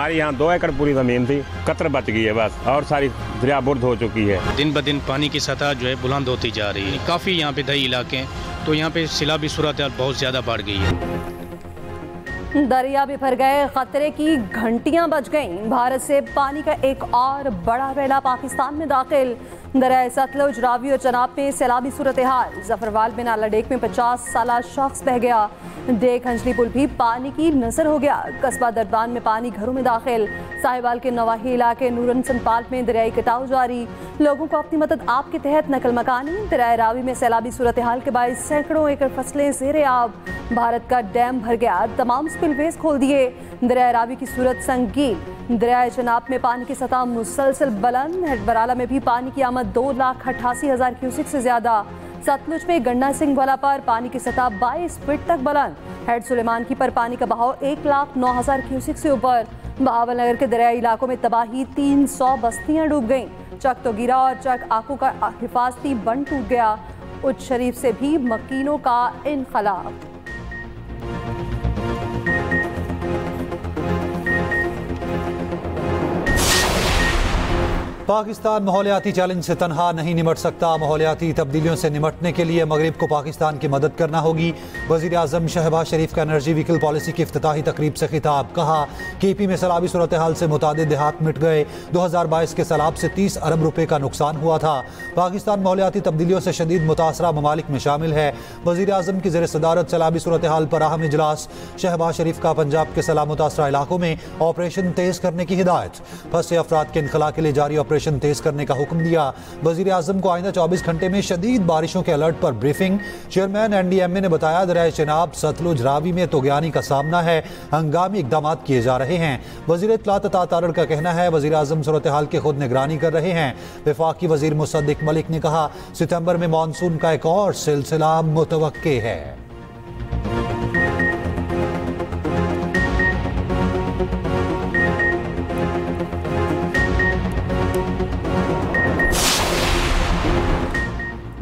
हमारी यहाँ 2 एकड़ पूरी ज़मीन थी, कतर बच गई है बस, और सारी दरिया बुर्द हो चुकी है। दिन ब दिन पानी की सतह जो है बुलंद होती जा रही है। काफ़ी यहाँ पे दही इलाके हैं, तो यहाँ पे सैलाबी सूरत बहुत ज़्यादा बढ़ गई है। दरिया भी भर गए, खतरे की घंटियां बज गईं। भारत से पानी का एक और बड़ा वेला पाकिस्तान में दाखिल। दरिया सतलुज, रावी और चनाब में सैलाबी सूरत हाल। जफरवाल में नाला डेक में 50 साल शख्स बह गया। डेक हंजली पुल भी पानी की नजर हो गया। कस्बा दरबान में पानी घरों में दाखिल। साहिवाल के नवाही इलाके नूरन संपाल में दरियाई कटाव जारी। लोगों को अपनी मदद आप के तहत नकल मकानी। दरिया रावी में सैलाबी सूरत हाल के बायस सैकड़ों एकड़ फसलें जेर आब। भारत का डैम भर गया, तमाम स्पिलवेज खोल दिए। दरिया रावी की सूरत संगीन। दरिया चनाब में पानी की सतह मुसलसल बुलंद। हेडबराला में भी पानी की आमद 2,88,000 क्यूसिक से ज्यादा। सतलुज में गन्ना सिंह वाला पर पानी की सतह 22 फीट तक बुलंद। हेड सुलेमान की पर पानी का बहाव 1,09,000 क्यूसिक से ऊपर। बहावल नगर के दरियाई इलाकों में तबाही, 300 बस्तियां डूब गईं। चक तोगीरा और चक आकू का हिफाजती बंद टूट गया। उच्च शरीफ से भी मकीनों का इनखला। पाकिस्तान माहौलियाती चैलेंज से तनहा नहीं निमट सकता। माहौलियाती तब्दीलियों से निमटने के लिए मगरिब को पाकिस्तान की मदद करना होगी। वज़ीर आज़म शहबाज शरीफ का एनर्जी व्हीकल पॉलिसी की इफ्तिताही तकरीब से खिताब। कहा KP में सैलाबी सूरत हाल से मुतादिद देहात मिट गए। 2022 के सैलाब से 30 अरब रुपए का नुकसान हुआ था। पाकिस्तान माहौलियाती तब्दीलियों से शदीद मुतासरा ममालिक में शामिल है। वज़ीर आज़म की ज़ेर सदारत सैलाबी सूरत हाल पर अहम इजलास। शहबाज शरीफ का पंजाब के सैलाब मुतासरा इलाकों में ऑपरेशन तेज करने की हिदायत। फंसे अफराद के इनखला के लिए जारी ऑपरेशन तेज करने का हुक्म दिया। वज़ीर आज़म को आइंदा 24 घंटे में शदीद बारिशों के अलर्ट पर ब्रीफिंग। चेयरमैन NDMA ने बताया दरिया चनाब, सतलुज, रावी में तोगयानी का सामना है, हंगामी इकदाम किए जा रहे हैं। वज़ीर इत्तलात अता तारड़ का कहना है वज़ीर आज़म सूरत हाल की खुद निगरानी कर रहे हैं। वफाकी वज़ीर मुसद्दिक मलिक ने कहा सितंबर में मानसून का एक और सिलसिला मुतवक्के है।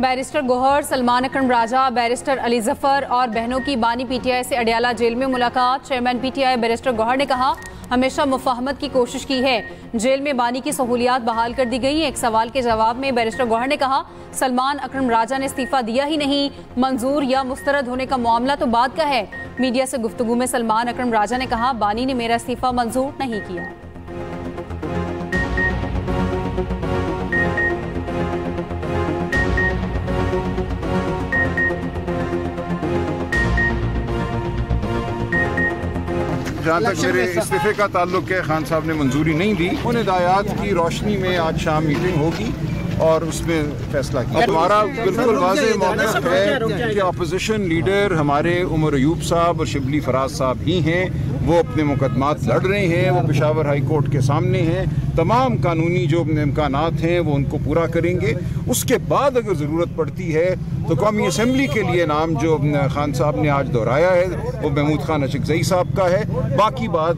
बैरिस्टर गोहर, सलमान अकरम राजा, बैरिस्टर अली जफर और बहनों की बानी PTI से अडियाला जेल में मुलाकात। चेयरमैन PTI बैरिस्टर गोहर ने कहा हमेशा मुफाहमत की कोशिश की है। जेल में बानी की सहूलियात बहाल कर दी गई। एक सवाल के जवाब में बैरिस्टर गोहर ने कहा सलमान अकरम राजा ने इस्तीफा दिया ही नहीं, मंजूर या मुस्तरद होने का मामला तो बात का है। मीडिया से गुफ्तगू में सलमान अकरम राजा ने कहा बानी ने मेरा इस्तीफा मंजूर नहीं किया। जहाँ तक मेरे इस्तीफे का ताल्लुक है, खान साहब ने मंजूरी नहीं दी। उन हिदायत की रोशनी में आज शाम मीटिंग होगी और उसमें फैसला किया। हमारा बिल्कुल वाज़ेह मौक़िफ़ है कि अपोजिशन लीडर हमारे उमर अयूब साहब और शिबली फराज साहब ही हैं। वो अपने मुकदमात लड़ रहे हैं, वो पेशावर हाई कोर्ट के सामने हैं। तमाम कानूनी जो इम्कानात हैं वो उनको पूरा करेंगे। उसके बाद अगर ज़रूरत पड़ती है तो कौमी असम्बली के लिए नाम जो खान साहब ने आज दोहराया है वो महमूद खान अशरकज़ई साहब का है। बाकी बात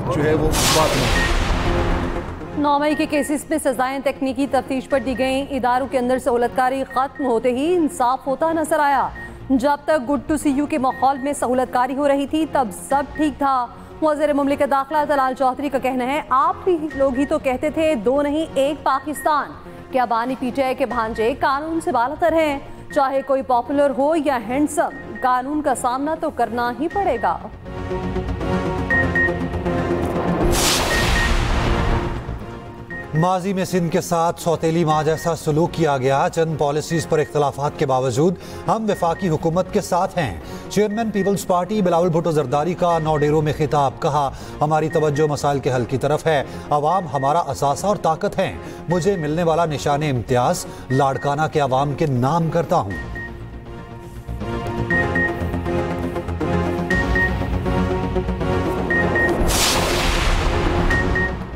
जो है वो बात नहीं। 9 मई के केसेस में सजाएं तकनीकी तफ्तीश पर दी गई। इदारों के अंदर सहूलतकारी खत्म होते ही इंसाफ होता नजर आया। जब तक गुड टू सी यू के माहौल में सहूलतकारी हो रही थी तब सब ठीक था। वज़ीर मुमलिकत दाखिला तलाल चौधरी का कहना है आप भी लोग ही तो कहते थे 2 नहीं 1 पाकिस्तान। क्या बानी PTI के भांजे कानून से बालातर हैं? चाहे कोई पॉपुलर हो या हैंडसम, कानून का सामना तो करना ही पड़ेगा। माजी में सिंध के साथ सौतेली माँ जैसा सलूक किया गया। चंद पॉलिसीज पर इख्तलाफात के बावजूद हम वफाकी हुकूमत के साथ हैं। चेयरमैन पीपल्स पार्टी बिलावल भुट्टो जरदारी का 9 डेरों में खिताब। कहा हमारी तवज्जो मसाइल के हल की तरफ है। अवाम हमारा असासा और ताकत है। मुझे मिलने वाला निशान इम्तियाज लाड़काना के अवाम के नाम करता हूँ।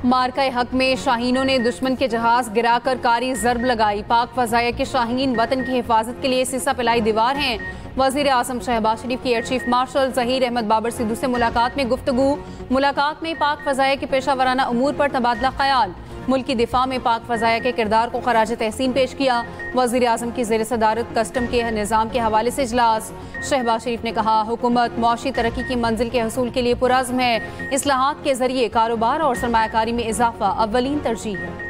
मार्का हक में शाहीनों ने दुश्मन के जहाज गिराकर कारी जरब लगाई। पाक फजाया के शाहीन वतन की हिफाजत के लिए सीसा पिलाई दीवार हैं। वज़ीर आज़म शहबाज शरीफ की air chief marshal Zaheer Ahmed Babar Sidhu से मुलाकात में गुफ्तगू। मुलाकात में पाक फजाया के पेशा वराना उमूर पर तबादला ख्याल। मुल्क की दिफा में पाक फ़ज़ाया के किरदार को खराज तहसीन पेश किया। वज़ीर आज़म की ज़ेर सदारत कस्टम के निज़ाम के हवाले से इजलास। शहबाज शरीफ ने कहा, हुकूमत मौशी तरक्की की मंजिल के हसूल के लिए पुरज़्म है। इस्लाहात के ज़रिए कारोबार और सरमायाकारी में इजाफा अव्वलीन तरजीह है।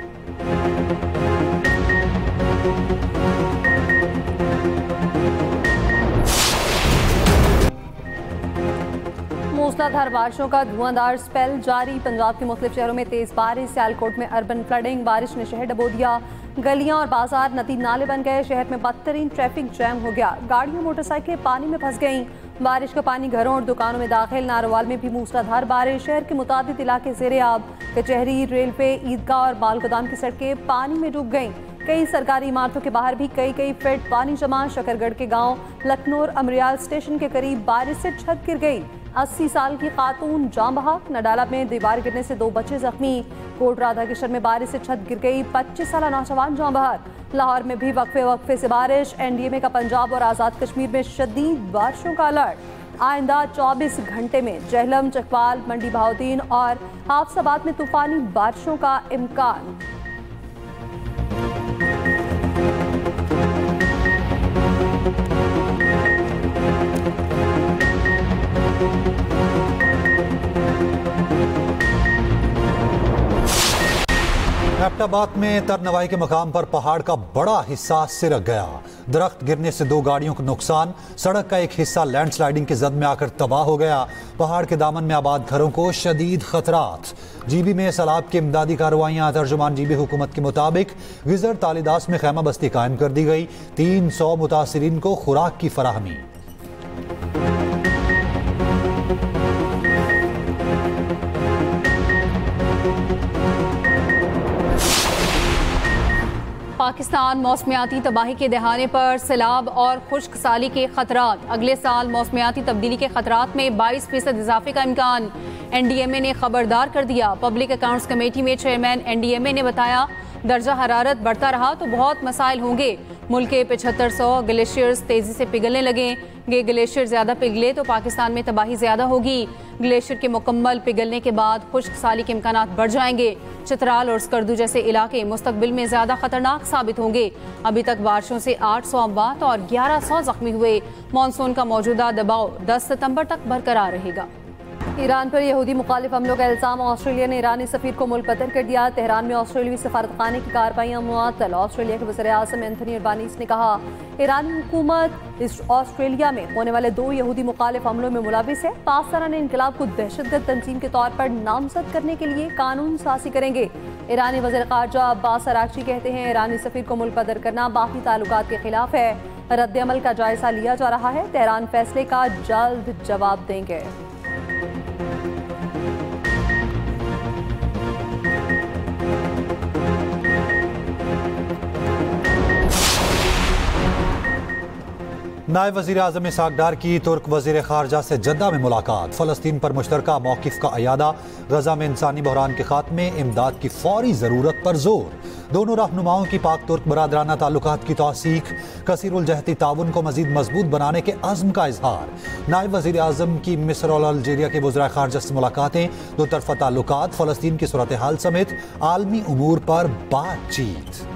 मूसलाधार बारिशों का धुआंधार स्पेल जारी। पंजाब के मुख्तलिफ शहरों में तेज बारिश। सियालकोट में अर्बन फ्लडिंग, बारिश ने शहर डबो दिया। गलियां और बाजार नदी नाले बन गए। शहर में बदतरीन ट्रैफिक जैम हो गया। गाड़ियां मोटरसाइकिलें पानी में फंस गईं। बारिश का पानी घरों और दुकानों में दाखिल। नारोवाल में भी मूसलाधार बारिश। शहर के मुताबिक इलाके ज़ेरे आब। कचहरी, रेलवे, ईदगाह और बाल गोदाम की सड़कें पानी में डूब गईं। कई सरकारी इमारतों के बाहर भी कई फीट पानी जमा। शकरगढ़ के गांव लखनौर अमरियाल स्टेशन के करीब बारिश से छत गिर गई। 80 साल की खातून जान बहक। नडाला में दीवार गिरने से 2 बच्चे जख्मी। कोट राधा किशन में बारिश से छत गिर गई। 25 साल नौजवान जान बहक। लाहौर में भी वक्फे से बारिश। NDMA का पंजाब और आज़ाद कश्मीर में शदीद बारिशों का अलर्ट। आइंदा 24 घंटे में जहलम, चकवाल, मंडी बहाउद्दीन और हाफसाबाद में तूफानी बारिशों का इम्कान। एबटाबाद में तरनवाई के मकाम पर पहाड़ का बड़ा हिस्सा सिरक गया। दरख्त गिरने से 2 गाड़ियों को नुकसान। सड़क का एक हिस्सा लैंडस्लाइडिंग की जद में आकर तबाह हो गया। पहाड़ के दामन में आबाद घरों को शदीद खतरात। जीबी में सैलाब की इमदादी कार्रवाइयां। तर्जुमान जीबी हुकूमत के मुताबिक गिजर तालिदास में खैमा बस्ती कायम कर दी गई। 300 मुतासिरीन को खुराक की फराहमी। पाकिस्तान मौसमियाती तबाही के दहाने पर सैलाब और खुश्क साली के खतरात। अगले साल मौसमियाती तब्दीली के खतरात में 22% इजाफे का इम्कान। NDMA ने खबरदार कर दिया। पब्लिक अकाउंट्स कमेटी में चेयरमैन NDMA ने बताया, दर्जा हरारत बढ़ता रहा तो बहुत मसाइल होंगे। मुल्क के 7500 ग्लेशियर्स तेजी से पिघलने लगेंगे। ग्लेशियर ज्यादा पिघले तो पाकिस्तान में तबाही ज्यादा होगी। ग्लेशियर के मुकम्मल पिघलने के बाद खुश्क साली के इम्कानात बढ़ जाएंगे। चित्राल और स्कर्दू जैसे इलाके मुस्तकबिल में ज्यादा खतरनाक साबित होंगे। अभी तक बारिशों से 800 अमवात और 1100 जख्मी हुए। मानसून का मौजूदा दबाव 10 सितंबर तक बरकरार रहेगा। ईरान पर यहूदी मुखालिफ हमलों का इल्जाम। ऑस्ट्रेलिया ने ईरानी सफीर को मुल्क बदर कर दिया। तेहरान में ऑस्ट्रेलियाई सफारतखाने की कार्रवाइयां मुअत्तल। ऑस्ट्रेलिया के वज़ीर आज़म एंथनी अल्बानीज़ ने कहा, ईरानी हुकूमत इस ऑस्ट्रेलिया में होने वाले 2 यहूदी मुखालिफ हमलों में मुलविस है। पाकिस्तान ने इनकलाब को दहशतगर्द तंजीम के तौर पर नामजद करने के लिए कानून साजी करेंगे। ईरानी वज़ीर ख़ारजा अब्बास अरागची कहते हैं, ईरानी सफीर को मुल्क बदर करना बाकी ताल्लुकात के खिलाफ है। रद्द-ए-अमल का जायजा लिया जा रहा है। तेहरान फैसले का जल्द जवाब देंगे। नायब वज़ीर आज़म इसहाक़ डार की तुर्क वज़ीर ख़ारजा से जद्दा में मुलाकात। फ़लस्तीन पर मुश्तरका मौक़िफ़ का अयादा। गज़ा में इंसानी बहरान के खात्मे, इमदाद की फ़ौरी ज़रूरत पर जोर। दोनों रहनुमाओं की पाक तुर्क बरादराना ताल्लुकात की तौसीक़। कसीरुल जहती ताउन को मज़ीद मजबूत बनाने के अज़्म का इजहार। नायब वज़ीर आज़म की मिस्र और अल्जीरिया के वज़राए ख़ारजा से मुलाकातें। 2 तरफ़ा ताल्लुकात, फ़लस्तीन की सूरत हाल समेत आलमी उमूर पर बातचीत।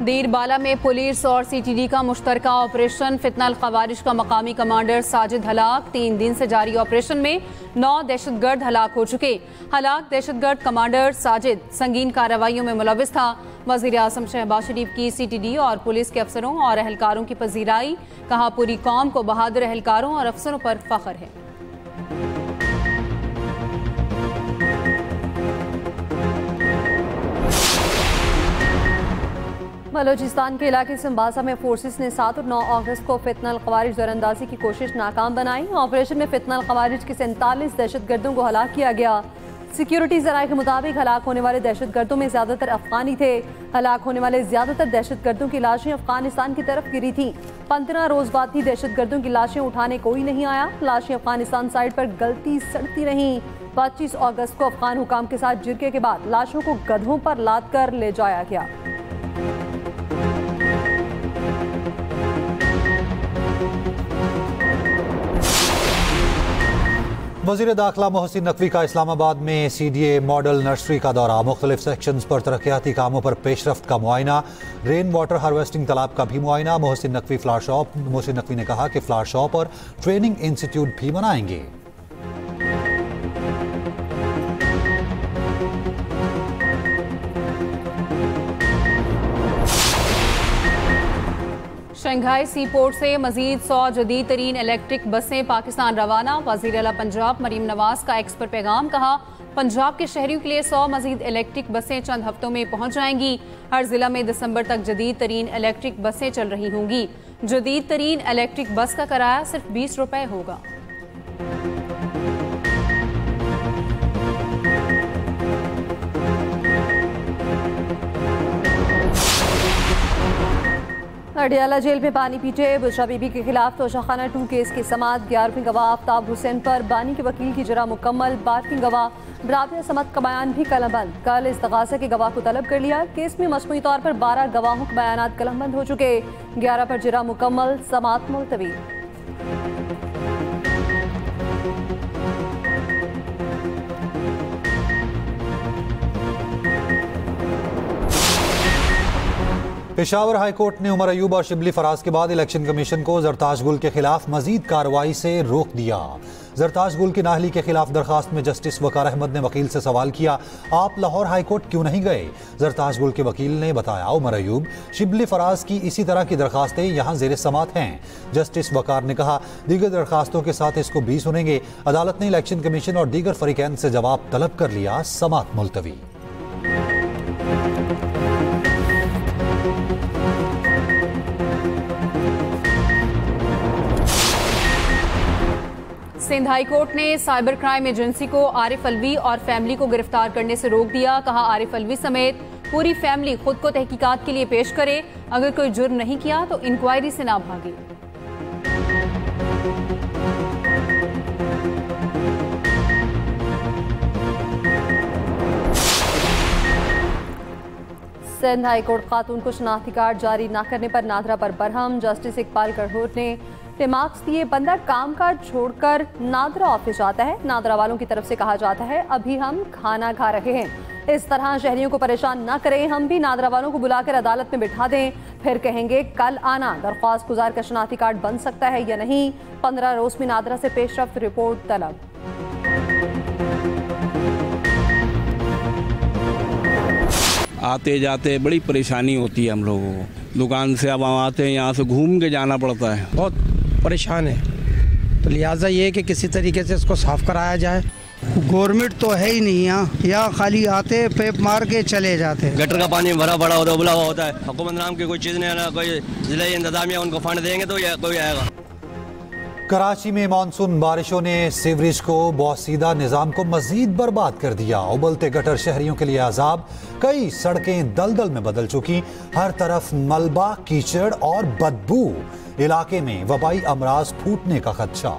दीरबाला में पुलिस और CTD का मुश्तरका ऑपरेशन। फितनल ख़वारिज का मकामी कमांडर साजिद हलाक। 3 दिन से जारी ऑपरेशन में 9 दहशतगर्द हलाक हो चुके। हलाक दहशतगर्द कमांडर साजिद संगीन कार्रवाइयों में मुलविस था। वज़ीर आज़म शहबाज शरीफ की CTD और पुलिस के अफसरों और एहलकारों की पजीराई। कहा, पूरी कौम को बहादुर एहलकारों और अफसरों पर फख्र है। बलोचिस्तान के इलाके सिम्बासा में फोर्सेस ने 7 और 9 अगस्त को फितनल ख़वारिज दरअंदाजी की कोशिश नाकाम बनाई। ऑपरेशन में फितनल ख़वारिज के 47 दहशतगर्दों को हलाक किया गया। सिक्योरिटी ज़राए के मुताबिक हलाक होने वाले दहशतगर्दों में ज़्यादातर अफगानी थे। हलाक होने वाले ज़्यादातर दहशतगर्दों की लाशें अफगानिस्तान की तरफ गिरी थीं। 15 रोज़ बाद भी दहशतगर्दों की लाशें उठाने कोई नहीं आया। लाशें अफगानिस्तान साइड पर गलती सड़ती रहीं। 25 अगस्त को अफगान हुकाम के साथ जिरके के बाद लाशों को गधों पर लाद कर ले जाया गया। वज़ीर दाखिला मोहसिन नकवी का इस्लामाबाद में CDA मॉडल नर्सरी का दौरा। मुख्तलिफ सेक्शंस पर तरक्याती कामों पर पेशरफ्त का मुआयना। रेन वाटर हार्वेस्टिंग तालाब का भी मुआयना। मोहसिन नकवी ने कहा कि फ्लावर शॉप और ट्रेनिंग इंस्टीट्यूट भी बनाएंगे। शंघाई सी पोर्ट से मजीद 100 जदीद तरीन इलेक्ट्रिक बसें पाकिस्तान रवाना। वज़ीर आला पंजाब मरीम नवाज का एक्स पर पैगाम। कहा, पंजाब के शहरियों के लिए 100 मजीद इलेक्ट्रिक बसें चंद हफ्तों में पहुंच जाएंगी। हर जिला में दिसंबर तक जदीद तरीन इलेक्ट्रिक बसें चल रही होंगी। जदीद तरीन इलेक्ट्रिक बस का किराया सिर्फ 20 रुपए होगा। अडियाला जेल में बानी पीटे। बुशरा बीबी के खिलाफ तोशाखाना 2 केस की समाअत। 11वीं गवाह आफ्ताब हुसैन पर बानी के वकील की जरा मुकम्मल। 12वीं गवाह राबिया समत का बयान भी कलमबंद। कल इस्तगासा के गवाह को तलब कर लिया। केस में मजमूई तौर पर 12 गवाहों के बयान कलमबंद हो चुके। 11 पर जरा मुकम्मल, समाअत मुलतवी। पेशावर हाई कोर्ट ने उमर अयूब और शिबली फराज के बाद इलेक्शन कमीशन को जरताज गुल के खिलाफ मजीद कार्रवाई से रोक दिया। जरताज गुल की नाहली के खिलाफ दरखास्त में जस्टिस वकार अहमद ने वकील से सवाल किया, आप लाहौर हाई कोर्ट क्यों नहीं गए? जरताज गुल के वकील ने बताया, उमर अयूब, शिबली फराज की इसी तरह की दरखास्तें यहाँ जेर समात हैं। जस्टिस वकार ने कहा, दीगर दरखास्तों के साथ इसको भी सुनेंगे। अदालत ने इलेक्शन कमीशन और दीगर फरीकैन से जवाब तलब कर लिया। समात मुलतवी। सिंध हाई कोर्ट ने साइबर क्राइम एजेंसी को आरिफ अलवी और फैमिली को गिरफ्तार करने से रोक दिया। कहा, आरिफ अलवी समेत पूरी फैमिली खुद को तहकीकात के लिए पेश करे। अगर कोई जुर्म नहीं किया तो इंक्वायरी से ना भागे। सिंध हाई कोर्ट खातून को शनाख्ती कार्ड जारी न करने पर नादरा पर बरहम। जस्टिस इकबाल गढ़ोट ने रिमार्क्स दिए, बंदा काम काज छोड़कर नादरा ऑफिस जाता है। नादरा वालों की तरफ से कहा जाता है, अभी हम खाना खा रहे हैं। इस तरह शहरियों को परेशान न करें। हम भी नादरा वालों को बुलाकर अदालत में बिठा दें, फिर कहेंगे कल आना। दरख्वास्त गुजार का शनाख्ती कार्ड बन सकता है या नहीं? 15 रोज में नादरा से पेशरफ्त रिपोर्ट तलब। आते जाते बड़ी परेशानी होती है हम लोगों को। दुकान से अब हम आते हैं, यहाँ से घूम के जाना पड़ता है। बहुत परेशान है, तो लिहाजा ये है कि किसी तरीके से इसको साफ कराया जाए। गवर्नमेंट तो है ही नहीं यहाँ खाली आते पेप मार के चले जाते। गटर का पानी भरा पड़ा होता है, उबला हुआ होता है। हुकूमत नाम की कोई चीज़ नहीं है, कोई जिला इंतजामिया उनको फंड देंगे तो कोई आएगा। कराची में मानसून बारिशों ने सीवरेज को बोसीदा निजाम को मजीद बर्बाद कर दिया। उबलते गटर शहरियों के लिए अजाब। कई सड़कें दलदल में बदल चुकी। हर तरफ मलबा, कीचड़ और बदबू। इलाके में वबाई अमराज फूटने का खदशा।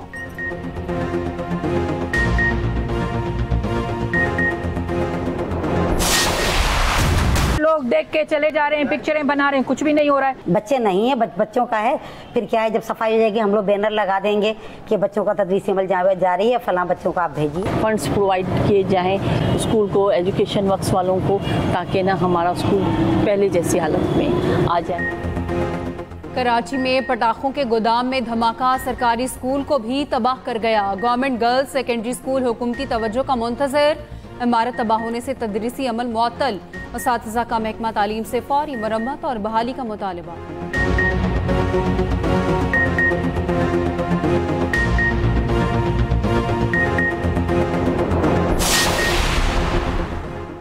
लोग देख के चले जा रहे हैं, पिक्चरें बना रहे हैं, कुछ भी नहीं हो रहा है। बच्चे नहीं है, बच्चों का है। फिर क्या है, जब सफाई हो जाएगी हम लोग बैनर लगा देंगे कि बच्चों का तदरीसी अमल जा रही है, फलां बच्चों को आप भेजिए। फंड्स प्रोवाइड किए जाएं स्कूल को, एजुकेशन वर्क्स वालों को, ताकि ना हमारा स्कूल पहले जैसी हालत में आ जाए। कराची में पटाखों के गोदाम में धमाका सरकारी स्कूल को भी तबाह कर गया। गवर्नमेंट गर्ल्स सेकेंडरी स्कूल हुकूमती तवज्जो का मुंतजर। इमारत तबाह होने से तदरीसी अमल मुअत्तल। असातिज़ा का महकमा तालीम से फौरी मरम्मत और बहाली का मुतालिबा।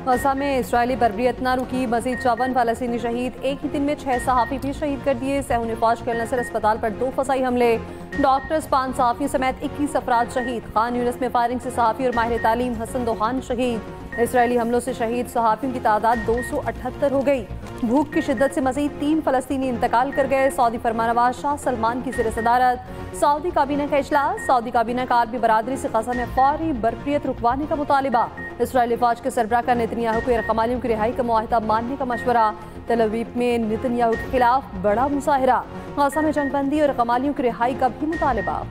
गजा में इसराइली बर्बरियत न रुकी। मजीद 54 फलस्तीनी शहीद। एक ही दिन में 6 सहाफ़ी भी शहीद कर दिए। सहून फौज के नसर अस्पताल पर 2 फसाई हमले। डॉक्टर्स, 5 सहाफ़ियों समेत 21 अफराद शहीद। खान यूनिस में फायरिंग से सहाफ़ी और माहिर तालीम हसन दोहान शहीद। इसराइली हमलों से शहीद सहाफ़ियों की तादाद 278 हो गई। भूख की शिद्दत से मजीद 3 फलस्तीनी इंतकाल कर गए। सऊदी फरमानवाज शाह सलमान की ज़ेर सदारत सऊदी काबीना का इजलास। सऊदी काबीना का अरबी बरादरी से गजा में फौरी बर्बरियत रुकवाने का मुतालिबा। इसराइली फौज के सरबराह का नेतन्याहू को रकमालियों की रिहाई का मुआहदा मानने का मशवरा। तेल अवीव में नेतन्याहू के खिलाफ बड़ा मुजाहिरा। गजा में जंगबंदी और रकमालियों की रिहाई का भी मुतालिबा।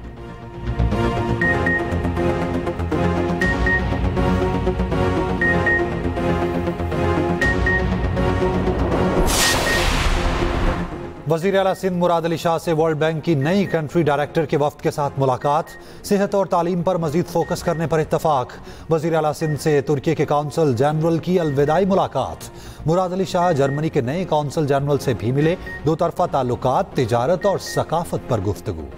वज़ीर आला सिंध मुराद अली शाह से वर्ल्ड बैंक की नई कंट्री डायरेक्टर के वफ्द के साथ मुलाकात। सेहत और तालीम पर मजीद फोकस करने पर इत्तफाक। वज़ीर आला सिंध से तुर्की के काउंसल जनरल की अलविदाई मुलाकात। मुराद अली शाह जर्मनी के नए काउंसल जनरल से भी मिले। दो तरफा ताल्लुकात, तिजारत और सकाफत पर गुफ्तगू।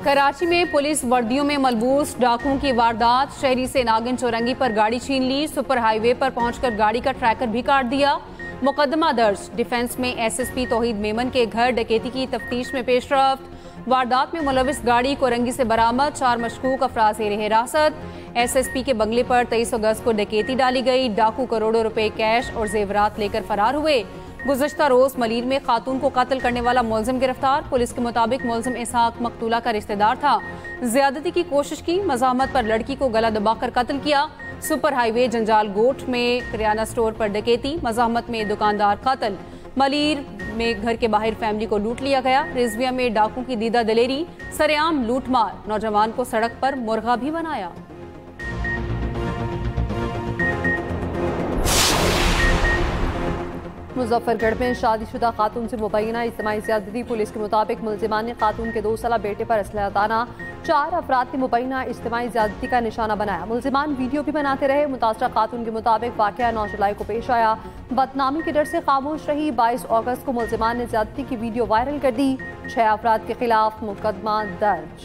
कराची में पुलिस वर्दियों में मलबूस डाकुओं की वारदात। शहरी से नागिन चौरंगी पर गाड़ी छीन ली। सुपर हाईवे पर पहुंचकर गाड़ी का ट्रैकर भी काट दिया। मुकदमा दर्ज। डिफेंस में एसएसपी तौहीद मेमन के घर डकैती की तफ्तीश में पेशरफ्त। वारदात में मुलविस गाड़ी कोरंगी से बरामद। 4 मशकूक अफराद ज़ेर हिरासत। एसएसपी के बंगले पर 23 अगस्त को डकैती डाली गई। डाकू करोड़ों रुपए कैश और जेवरात लेकर फरार हुए। गुज़श्ता रोज मलीर में खातून को कत्ल करने वाला मुलजिम गिरफ्तार। पुलिस के मुताबिक मुलजिम इसहाक मकतूला का रिश्तेदार था। ज्यादती की कोशिश की, मज़ाहमत पर लड़की को गला दबाकर कत्ल किया। सुपर हाईवे जंजाल गोट में किराना स्टोर पर डकैती। मज़ाहमत में दुकानदार कत्ल। मलीर में घर के बाहर फैमिली को लूट लिया गया। रिजविया में डाकू की दीदा दलेरी, सरेआम लूटमार। नौजवान को सड़क पर मुर्गा भी बनाया। मुजफ्फरगढ़ में शादीशुदा खातून से मुबैना इज्तिमाई ज़्यादती। पुलिस के मुताबिक मुलजिमान ने खातून के 2 साला बेटे पर असलहा ताना। 4 अफराद की मुबैना इज्तिमाई ज़्यादती का निशाना बनाया। मुलजिमान वीडियो भी बनाते रहे। मुतासरा खातून के मुताबिक वाक़या 9 जुलाई को पेश आया। बदनामी के डर से खामोश रही। 22 अगस्त को मुलजिमान ने ज़्यादती की वीडियो वायरल कर दी। 6 अफराद के खिलाफ मुकदमा दर्ज।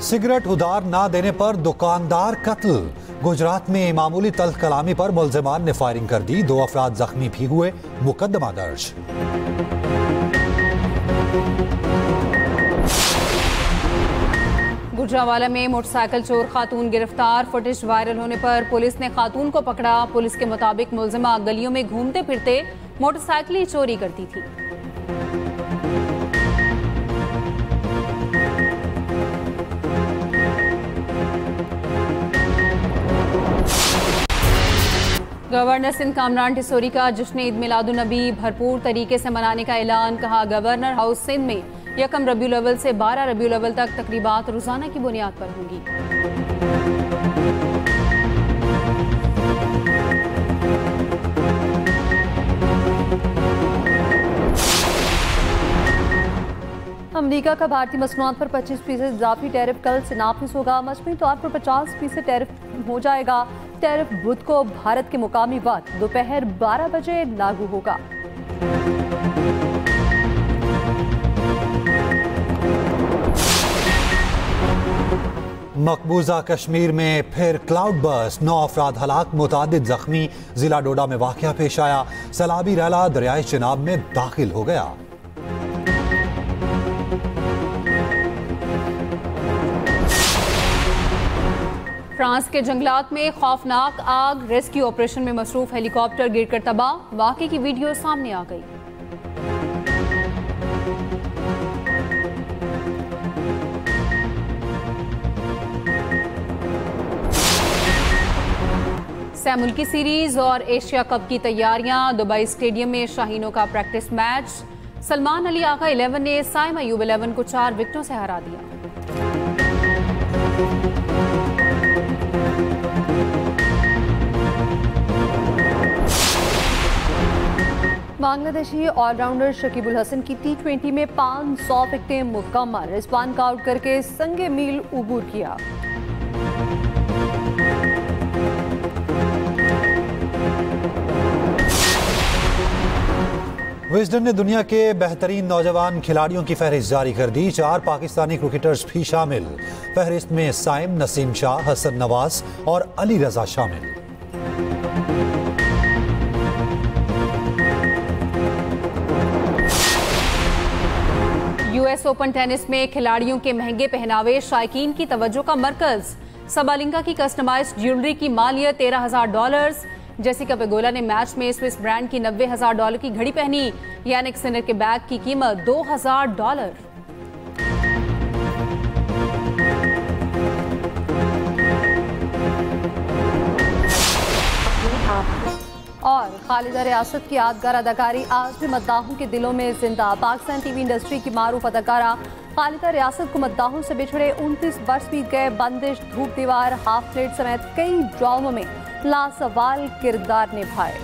सिगरेट उधार ना देने पर दुकानदार कत्ल। गुजरात में मामूली तल्ख कलामी पर मुलजिमान ने फायरिंग कर दी। 2 अफराद जख्मी भी हुए। मुकदमा दर्ज। गुजरावाला में मोटरसाइकिल चोर खातून गिरफ्तार। फुटेज वायरल होने पर पुलिस ने खातून को पकड़ा। पुलिस के मुताबिक मुलजिमा गलियों में घूमते फिरते मोटरसाइकिलें चोरी करती थी। गवर्नर सिंध कामरान टिसोरी का जश्न ईद मिलादुन नबी भरपूर तरीके से मनाने का ऐलान। कहा, गवर्नर हाउस सिंध में 1 रबीउल अव्वल से 12 रबीउल अव्वल तक तकरीबात रोजाना की बुनियाद पर होंगी। अमरीका का भारतीय मसनूआत पर 25% इजाफी टैरिफ कल से नाफिज होगा। मजमूई तौर पर 50% टैरिफ हो जाएगा। टैरिफ बुध को भारत के मुकामी वक्त दोपहर 12 बजे लागू होगा। मकबूजा कश्मीर में फिर क्लाउड बर्स्ट। 9 अफराद हलाक, मुतादिद जख्मी। जिला डोडा में वाकया पेश आया। सैलाबी रैला दरियाई चिनाब में दाखिल हो गया। फ्रांस के जंगलात में खौफनाक आग। रेस्क्यू ऑपरेशन में मसरूफ हेलीकॉप्टर गिरकर तबाह। वाकये की वीडियो सामने आ गई। सह मुल्की सीरीज और एशिया कप की तैयारियां। दुबई स्टेडियम में शाहीनों का प्रैक्टिस मैच। सलमान अली आगा 11 ने साइम अयूब 11 को 4 विकेटों से हरा दिया। बांग्लादेशी ऑलराउंडर शकीबुल हसन की T20 में 500 विकेटें मुकम्मल। रिजवान का आउट करके संगे मील उबूर किया। विजडन ने दुनिया के बेहतरीन नौजवान खिलाड़ियों की फहरिस्त जारी कर दी। 4 पाकिस्तानी क्रिकेटर्स भी शामिल। फहरिस्त में साइम, नसीम शाह, हसन नवाज और अली रजा शामिल। यूएस ओपन टेनिस में खिलाड़ियों के महंगे पहनावे शायकीन की तवज्जो का मरकज। सबालिंका की कस्टमाइज्ड ज्वेलरी की मालियत $13,000। जेसिका पेगोला ने मैच में स्विस ब्रांड की $90,000 की घड़ी पहनी। यानिक सिनर के बैग की कीमत $2,000। और खालिदा रियासत की यादगार अदाकारी आज भी मद्दाहों के दिलों में जिंदा। पाकिस्तान टीवी इंडस्ट्री की मारूफ अदाकारा खालिदा रियासत को मद्दाहों से बिछड़े 29 वर्ष बीत गए। बंदिश, धूप दीवार, हाफ प्लेट समेत कई ड्रामों में लासवाल किरदार निभाए।